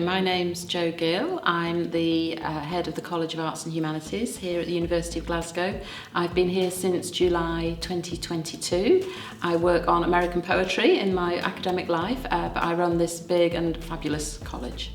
My name's Jo Gill. I'm the head of the College of Arts and Humanities here at the University of Glasgow. I've been here since July 2022. I work on American poetry in my academic life, but I run this big and fabulous college.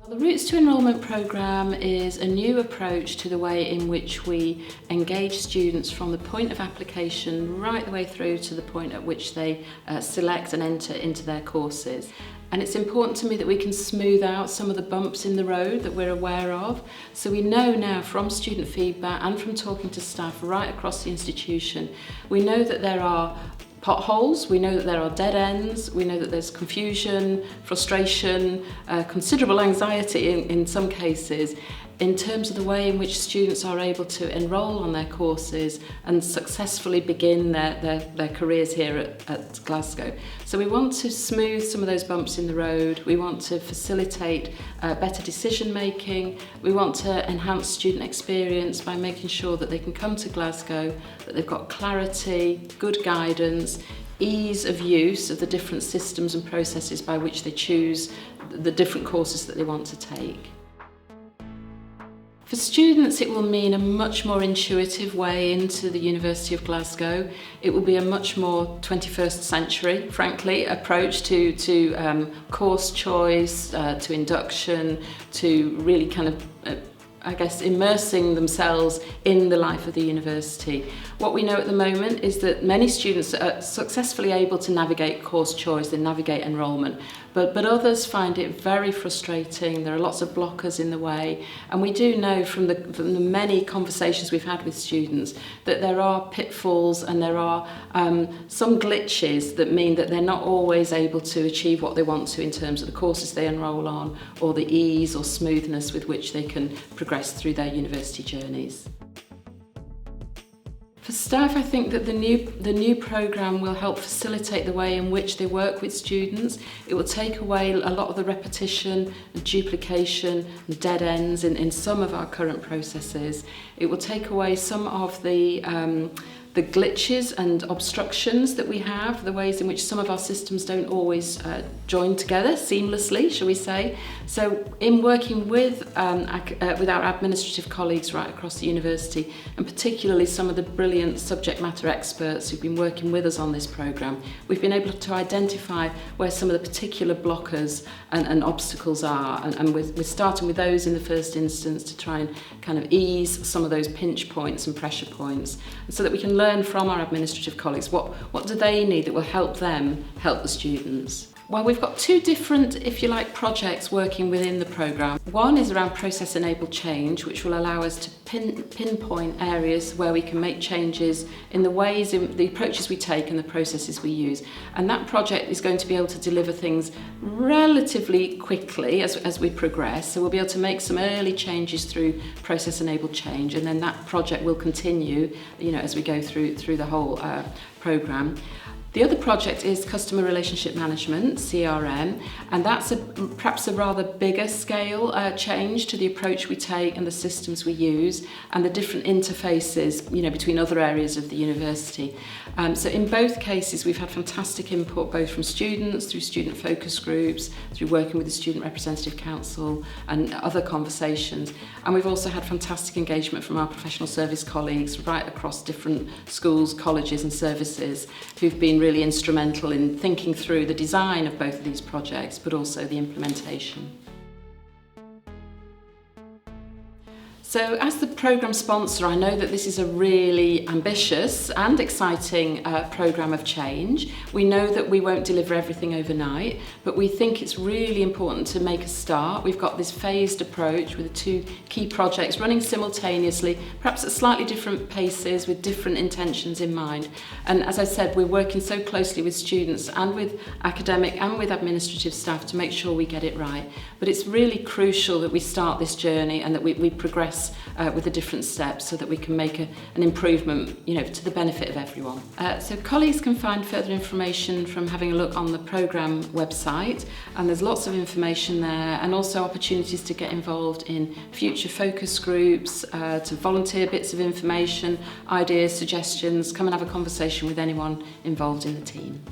The Routes to Enrolment programme is a new approach to the way in which we engage students from the point of application right the way through to the point at which they select and enter into their courses. And it's important to me that we can smooth out some of the bumps in the road that we're aware of. So we know now from student feedback and from talking to staff right across the institution, we know that there are potholes, we know that there are dead ends, we know that there's confusion, frustration, considerable anxiety in some cases in terms of the way in which students are able to enrol on their courses and successfully begin their careers here at Glasgow. So we want to smooth some of those bumps in the road, we want to facilitate better decision making, we want to enhance student experience by making sure that they can come to Glasgow, that they've got clarity, good guidance, ease of use of the different systems and processes by which they choose the different courses that they want to take. For students, it will mean a much more intuitive way into the University of Glasgow. It will be a much more 21st century, frankly, approach to course choice, to induction, to really kind of immersing themselves in the life of the university. What we know at the moment is that many students are successfully able to navigate course choice and navigate enrolment, but others find it very frustrating. There are lots of blockers in the way, and we do know from the many conversations we've had with students that there are pitfalls and there are some glitches that mean that they're not always able to achieve what they want to in terms of the courses they enrol on or the ease or smoothness with which they can progress through their university journeys. For staff, I think that the new programme will help facilitate the way in which they work with students. It will take away a lot of the repetition and duplication and dead ends in some of our current processes. It will take away some of the glitches and obstructions that we have, the ways in which some of our systems don't always join together seamlessly, shall we say. So in working with our administrative colleagues right across the university, and particularly some of the brilliant subject matter experts who've been working with us on this programme, we've been able to identify where some of the particular blockers and obstacles are, and we're starting with those in the first instance to try and kind of ease some of those pinch points and pressure points, so that we can learn from our administrative colleagues what do they need that will help them help the students. Well, we've got two different, if you like, projects working within the programme. One is around process-enabled change, which will allow us to pinpoint areas where we can make changes in the ways, in the approaches we take and the processes we use. And that project is going to be able to deliver things relatively quickly as we progress. So we'll be able to make some early changes through process-enabled change, and then that project will continue, as we go through the whole programme. The other project is Customer Relationship Management, CRM, and that's perhaps a rather bigger scale change to the approach we take and the systems we use and the different interfaces, between other areas of the university. So in both cases, we've had fantastic input both from students, through student focus groups, through working with the Student Representative Council and other conversations. And we've also had fantastic engagement from our professional service colleagues right across different schools, colleges and services who've been really instrumental in thinking through the design of both of these projects, but also the implementation. So as the programme sponsor, I know that this is a really ambitious and exciting programme of change. We know that we won't deliver everything overnight, but we think it's really important to make a start. We've got this phased approach with the two key projects running simultaneously, perhaps at slightly different paces with different intentions in mind. And as I said, we're working so closely with students and with academic and with administrative staff to make sure we get it right. But it's really crucial that we start this journey and that we progress with the different steps so that we can make an improvement, to the benefit of everyone. So colleagues can find further information from having a look on the programme website, and there's lots of information there, and also opportunities to get involved in future focus groups, to volunteer bits of information, ideas, suggestions, come and have a conversation with anyone involved in the team.